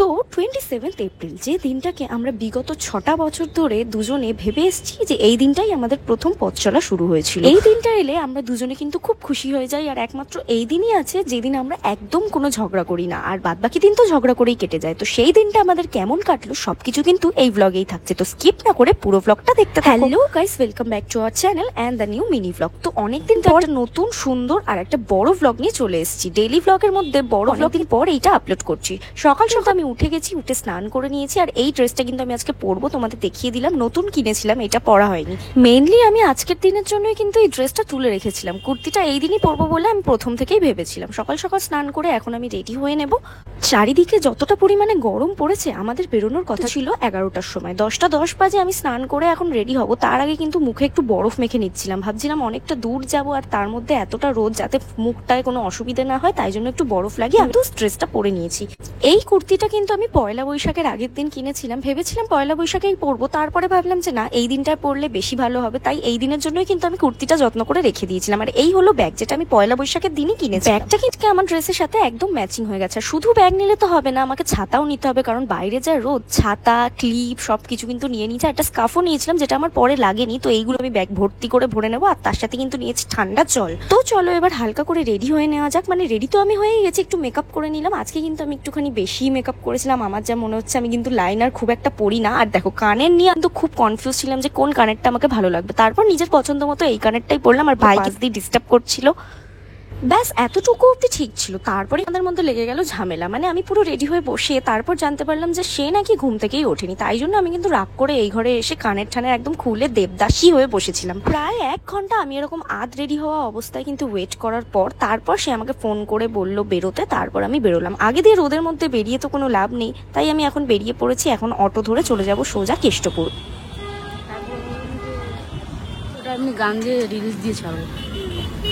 তো 27 এপ্রিল, যে দিনটাকে আমরা বিগত 6টা বছর ধরে দুজনে ভেবে এসেছি যে এই দিনটাই আমাদের প্রথম পথ চলা শুরু হয়েছিল। এই দিনটা এলে আমরা দুজনে কিন্তু খুব খুশি হয়ে যাই, আর একমাত্র এই দিনই আছে যেদিন আমরা একদম কোনো ঝগড়া করি না, আর বাদ বাকি দিন তো ঝগড়া করেই কেটে যায়। তো সেই দিনটা আমাদের কেমন কাটলো সবকিছু কিন্তু এই ব্লগেই থাকছে, তো স্কিপ না করে পুরো ব্লগটা দেখতে থাকো। Hello guys, welcome back to our channel and the new mini vlog. তো অনেকদিন পর নতুন সুন্দর আর একটা বড় ব্লগ নিয়ে চলে এসেছি। ডেইলি ব্লগের মধ্যে বড় ব্লগের পর এইটা আপলোড করছি। সকাল সকাল আমি উঠে গেছি, উঠে স্নান করে নিয়েছি, আর এই ড্রেসটা কিন্তু আমি আজকে পরবো, তোমাদের দেখিয়ে দিলাম। নতুন কিনেছিলাম, এটা পরা হয়নি। মেইনলি আমি আজকের দিনের জন্যই কিন্তু এই ড্রেসটা তুলে রেখেছিলাম। কুর্তিটা এই দিনই পরবো বলে আমি প্রথম থেকেই ভেবেছিলাম। সকাল সকাল স্নান করে এখন আমি রেডি হয়ে নেব। চারিদিকে যতটা পরিমাণে গরম পড়েছে, আমাদের বেরোনোর কথা ছিল 11টার সময়। 10টা 10 বাজে আমি স্নান করে এখন রেডি হব। তার আগে কিন্তু মুখে একটু বরফ মেখে নিচ্ছিলাম। ভাবছিলাম অনেকটা দূর যাব, আর তার মধ্যে এতটা রোদ, যাতে মুখটায় কোনো অসুবিধা না হয়, তাই জন্য একটু বরফ লাগিয়ে আমি তো ড্রেসটা পরে নিয়েছি। এই কুর্তিটা কিন্তু আমি পয়লা বৈশাখের আগের দিন কিনেছিলাম। ভেবেছিলাম পয়লা বৈশাখেই পরবো, তারপরে ভাবলাম যে না, এই দিনটায় পরলে বেশি ভালো হবে, তাই এই দিনের জন্যই কিন্তু আমি কুর্তিটা যত্ন করে রেখে দিয়েছিলাম। আর এই হলো ব্যাগ, যেটা আমি পয়লা বৈশাখের দিনই কিনেছি। ব্যাগটা কিন্তু আমার ড্রেসের সাথে একদম ম্যাচিং হয়ে গেছে। শুধু ব্যাগ নিলে তো হবে না, আমাকে ছাতাও নিতে হবে, কারণ বাইরে যা রোদ। ছাতা, ক্লিপ সবকিছু কিন্তু নিয়ে নিয়েছি। একটা স্কার্ফও নিয়েছিলাম, যেটা আমার পরে লাগেনি, তো এইগুলো আমি ব্যাগ ভর্তি করে ভরে নেবো। আর তার সাথে কিন্তু নিয়েছি ঠান্ডা জল। তো চলো এবার হালকা করে রেডি হয়ে নেওয়া যাক। মানে রেডি তো আমি হয়ে গেছি, একটু মেকআপ করে নিলাম। আজকে কিন্তু আমি একটুখানি বেশি মেকআপ করেছিলাম, আমার যা মনে হচ্ছে। আমি কিন্তু লাইনার খুব একটা পরি না। আর দেখো, কানের নিয়ে আমি তো খুব কনফিউজ ছিলাম যে কোন কানেরটা আমাকে ভালো লাগবে। তারপর নিজের পছন্দ মতো এই কানেরটাই পরলাম। আর ভাই পাশ দিয়ে ডিস্টার্ব করছিল, ব্যাস এতটুকু অব্দি ঠিক ছিল। তারপরে আমাদের মধ্যে লেগে গেল ঝামেলা। মানে আমি পুরো রেডি হয়ে বসে তারপর জানতে পারলাম যে সে নাকি ঘুম থেকেই ওঠেনি। তাই জন্য আমি কিন্তু রাগ করে এই ঘরে এসে কানের ঠানের একদম খুলে দেবদাসী হয়ে বসেছিলাম। প্রায় 1 ঘন্টা আমি এরকম রেডি হওয়া অবস্থায় কিন্তু ওয়েট করার পর তারপর সে আমাকে ফোন করে বলল বেরোতে। তারপর আমি বেরোলাম। আগে দিয়ে রোদের মধ্যে বেরিয়ে তো কোনো লাভ নেই, তাই আমি এখন বেরিয়ে পড়েছি। এখন অটো ধরে চলে যাব সোজা কেষ্টপুর। আমি গান দিয়ে রিলস দিয়ে ছাড়বো।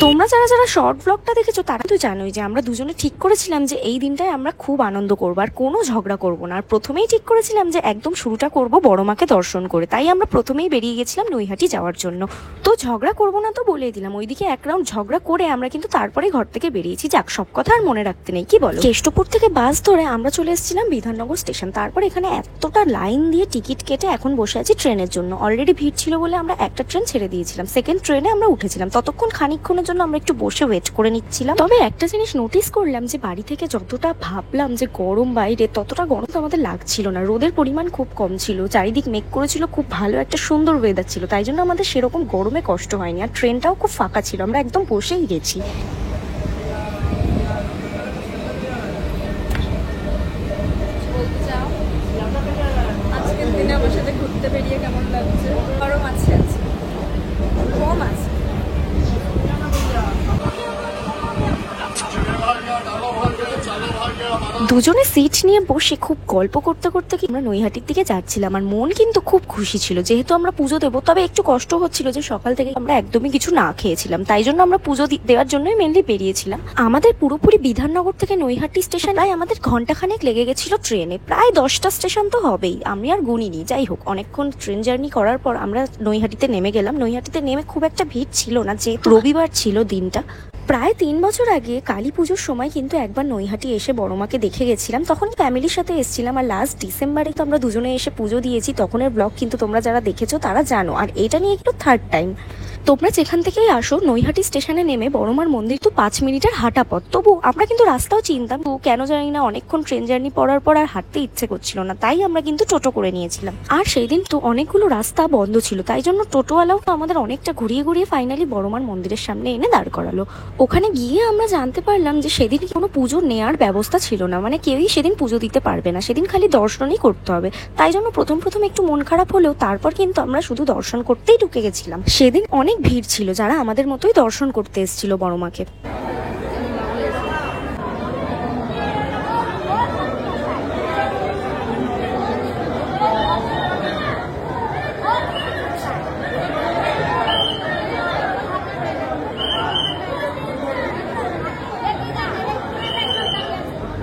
তোমরা যারা যারা শর্ট ব্লগটা দেখেছো তারা তো জানোই যে আমরা দুজনে ঠিক করেছিলাম যে এই দিনটায় আমরা খুব আনন্দ করবো, আর কোনো ঝগড়া করবো না। আর প্রথমেই ঠিক করেছিলাম যে একদম শুরুটা করব বড় মাকে দর্শন করে, তাই আমরা প্রথমেই বেরিয়ে গেছিলাম নৈহাটি যাওয়ার জন্য। তো ঝগড়া করবো না তো বলেই দিলাম। ওইদিকে এক রাউন্ড ঝগড়া করে আমরা কিন্তু তারপরে ঘর থেকে বেরিয়েছি। যাক, সব কথা আর মনে রাখতে নেই, কি বলো। কেষ্টপুর থেকে বাস ধরে আমরা চলে এসেছিলাম বিধাননগর স্টেশন। তারপর এখানে এতটা লাইন দিয়ে টিকিট কেটে এখন বসে আছি ট্রেনের জন্য। অলরেডি ভিড় ছিল বলে আমরা একটা ট্রেন ছেড়ে দিয়েছিলাম, সেকেন্ড ট্রেনে আমরা উঠেছিলাম। ততক্ষণ খানিকক্ষণের জন্য আমরা একটু বসে ওয়েট করে নিচ্ছিলাম। তবে একটা জিনিস নোটিস করলাম যে বাড়ি থেকে যতটা ভাবলাম যে গরম বাইরে, ততটা গরম তো আমাদের লাগছিল না। রোদের পরিমাণ খুব কম ছিল, চারিদিক মেঘ করেছিল, খুব ভালো একটা সুন্দর ওয়েদার ছিল, তাই জন্য আমাদের সেরকম গরমে কষ্ট হয়নি। আর ট্রেনটাও খুব ফাঁকা ছিল, আমরা একদম বসেই গেছি। আজকের দিনে আমার সাথে ঘুরতে বেরিয়ে কেমন লাগছে? গরম আছে, কম আছে। দুজনে সিট নিয়ে বসে খুব গল্প করতে করতে আমরা নৈহাটির দিকে যাচ্ছিলাম। আর মন কিন্তু খুব খুশি ছিল, যেহেতু আমরা পুজো দেবো। তবে একটু কষ্ট হচ্ছিল যে সকাল থেকে আমরা একদমই কিছু না খেয়েছিলাম, তাই জন্য আমরা পুজো দেওয়ার জন্যই মেনলি বেরিয়েছিলাম। আমাদের পুরোপুরি বিধাননগর থেকে নৈহাটি স্টেশন প্রায় আমাদের ঘন্টাখানেক লেগে গেছিল ট্রেনে। প্রায় 10টা স্টেশন তো হবেই, আমি আর গুনিনি। যাই হোক, অনেকক্ষণ ট্রেন জার্নি করার পর আমরা নৈহাটিতে নেমে গেলাম। নৈহাটিতে নেমে খুব একটা ভিড় ছিল না, যেহেতু রবিবার ছিল দিনটা। প্রায় 3 বছর আগে কালী পুজোর সময় কিন্তু একবার নৈহাটি এসে বড় মাকে দেখে গেছিলাম, তখন ফ্যামিলির সাথে এসেছিলাম। আর লাস্ট ডিসেম্বরে তো আমরা দুজনে এসে পুজো দিয়েছি, তখনের ব্লগ কিন্তু তোমরা যারা দেখেছো তারা জানো। আর এটা নিয়ে একটু থার্ড টাইম। তোমরা যেখান থেকেই আসো, নৈহাটি স্টেশনে নেমে বড়মার মন্দির তো 5 মিনিটের হাঁটা পথ। তবু আমরা কিন্তু রাস্তাও চিনতাম, তো কেন জানি না অনেকক্ষণ ট্রেন জার্নি পড়ার পর আর হাঁটতে ইচ্ছে করছিল না, তাই আমরা কিন্তু টোটো করে নিয়েছিলাম। আর সেই দিন তো অনেকগুলো রাস্তা বন্ধ ছিল, তাই জন্য টোটোওয়ালাও তো আমাদের অনেকটা ঘুরিয়ে ঘুরিয়ে ফাইনালি বড়মার মন্দিরের সামনে এনে দাঁড় করালো। ওখানে গিয়ে আমরা জানতে পারলাম যে সেদিন কোনো পুজো নেওয়ার ব্যবস্থা ছিল না, মানে কেউই সেদিন পুজো দিতে পারবে না, সেদিন খালি দর্শনই করতে হবে। তাই জন্য প্রথম একটু মন খারাপ হলেও তারপর কিন্তু আমরা শুধু দর্শন করতেই ঢুকে গেছিলাম। সেদিন অনেক ভিড় ছিল, যারা আমাদের মতোই দর্শন করতে এসেছিল বড় মাকে।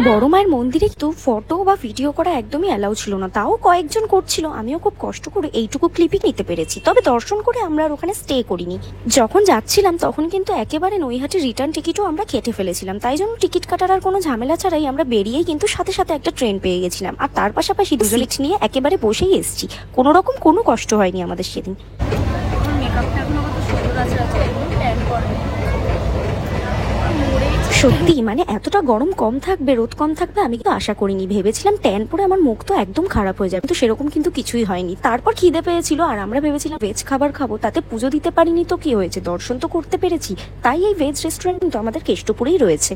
বড় মায়ের মন্দিরে তো ফটো বা ভিডিও করা একদমই অ্যালাউ ছিল না, তাও কয়েকজন করছিল। আমিও খুব কষ্ট করে এইটুকু ক্লিপই নিতে পেরেছি, তবে দর্শন করে আমরা আর ওখানে স্টে করিনি। যখন যাচ্ছিলাম তখন কিন্তু একেবারে নৈহাটি রিটার্ন টিকিটও আমরা কেটে ফেলেছিলাম, তাই জন্য টিকিট কাটার আর কোনো ঝামেলা ছাড়াই আমরা বেরিয়েই কিন্তু সাথে সাথে একটা ট্রেন পেয়ে গেছিলাম। আর তার পাশাপাশি দুজনে নিয়ে একেবারে বসেই এসেছি, কোনো রকম কোনো কষ্ট হয়নি আমাদের সেদিন। মেকআপটা এখনো কত সুন্দর আছে, একদম ট্যান করে। সত্যি মানে এতটা গরম কম থাকবে, রোদ কম থাকবে আমি কিন্তু আশা করিনি। ভেবেছিলাম ট্যান পরে আমার মুখ তো একদম খারাপ হয়ে যাবে, কিন্তু সেরকম কিন্তু কিছুই হয়নি। তারপর খিদে পেয়েছিল আর আমরা ভেবেছিলাম ভেজ খাবার খাবো, তাতে পুজো দিতে পারিনি তো কি হয়েছে, দর্শন তো করতে পেরেছি। তাই এই ভেজ রেস্টুরেন্ট কিন্তু আমাদের কেষ্টপুরেই রয়েছে।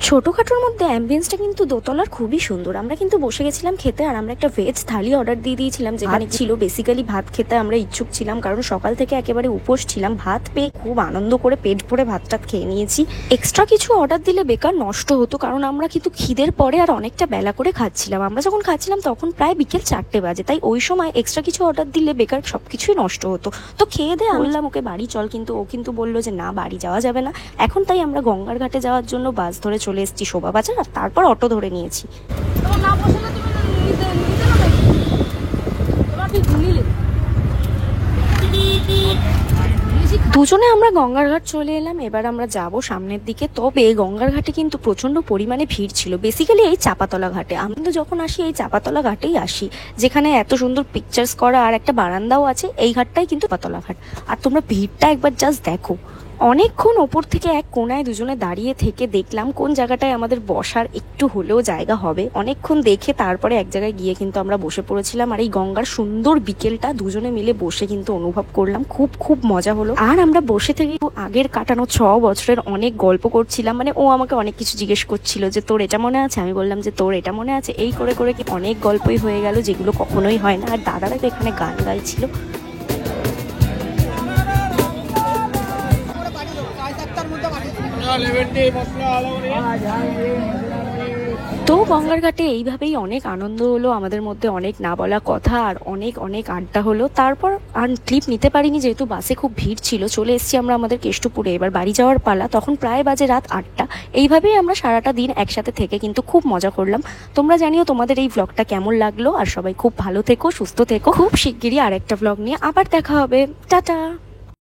ছোটখাটোর মধ্যে অ্যাম্বিয়েন্সটা কিন্তু দোতলার খুবই সুন্দর। আমরা কিন্তু বসে গেছিলাম খেতে, আর আমরা একটা ভেজ থালি অর্ডার দিয়ে দিয়েছিলাম, যেখানে ছিল বেসিক্যালি ভাত খেতে আমরা ইচ্ছুক ছিলাম, কারণ সকাল থেকে একেবারে উপোস ছিলাম। ভাত পেয়ে খুব আনন্দ করে পেট ভরে ভাতটা খেয়ে নিয়েছি। এক্সট্রা কিছু অর্ডার দিলে বেকার নষ্ট হতো, কারণ আমরা কিন্তু খিদের পরে আর অনেকটা বেলা করে খাচ্ছিলাম। আমরা যখন খাচ্ছিলাম তখন প্রায় বিকেল 4টে বাজে, তাই ওই সময় এক্সট্রা কিছু অর্ডার দিলে বেকার সবকিছুই নষ্ট হতো। তো খেয়ে দিয়ে বললাম ওকে বাড়ি চল, কিন্তু ও কিন্তু বললো যে না, বাড়ি যাওয়া যাবে না এখন। তাই আমরা গঙ্গার ঘাটে যাওয়ার জন্য বাস ধরে চলে এসেছি শোভা বাজার, আর তারপর অটো ধরে নিয়েছি। তোমার না বসলে তুমি নিতে নিতে না নাকি? তোমার কি ভুলিলে? দুজনে আমরা গঙ্গার ঘাট চলে এলাম। এবার আমরা যাব সামনের দিকে। তবে গঙ্গার ঘাটে কিন্তু প্রচন্ড পরিমাণে ভিড় ছিল, বেসিক্যালি এই চাপাতলা ঘাটে। আমি তো যখন আসি এই চাপাতলা ঘাটেই আসি, যেখানে এত সুন্দর পিকচার্স করা আর একটা বারান্দাও আছে। এই ঘাটটাই কিন্তু চাপাতলা ঘাট। আর তোমরা ভিড়টা একবার জাস্ট দেখো। অনেকক্ষণ ওপর থেকে এক কোনায় দুজনে দাঁড়িয়ে থেকে দেখলাম কোন জায়গাটায় আমাদের বসার একটু হলেও জায়গা হবে। অনেকক্ষণ দেখে তারপরে এক জায়গায় গিয়ে কিন্তু আমরা বসে পড়েছিলাম। আর এই গঙ্গার সুন্দর বিকেলটা দুজনে মিলে বসে কিন্তু অনুভব করলাম। খুব খুব মজা হলো। আর আমরা বসে থেকে আগের কাটানো 6 বছরের অনেক গল্প করছিলাম। মানে ও আমাকে অনেক কিছু জিজ্ঞেস করছিল যে তোর এটা মনে আছে, আমি বললাম যে তোর এটা মনে আছে। এই করে করে কি অনেক গল্পই হয়ে গেল, যেগুলো কখনোই হয় না। আর দাদারা তো এখানে গান গাইছিল। তো গঙ্গার ঘাটে এইভাবেই অনেক আনন্দ হলো আমাদের মধ্যে, অনেক না বলা কথা আর অনেক অনেক আড্ডা হলো। তারপর আর ক্লিপ নিতে পারিনি, যেহেতু বাসে খুব ভিড় ছিল। চলে এসেছি আমরা আমাদের কেষ্টপুরে। এবার বাড়ি যাওয়ার পালা। তখন প্রায় বাজে রাত 8টা। এইভাবেই আমরা সারাটা দিন একসাথে থেকে কিন্তু খুব মজা করলাম। তোমরা জানিও তোমাদের এই ব্লগটা কেমন লাগলো। আর সবাই খুব ভালো থেকো, সুস্থ থেকো। খুব শিগগিরই আরেকটা ব্লগ নিয়ে আবার দেখা হবে। টাটা।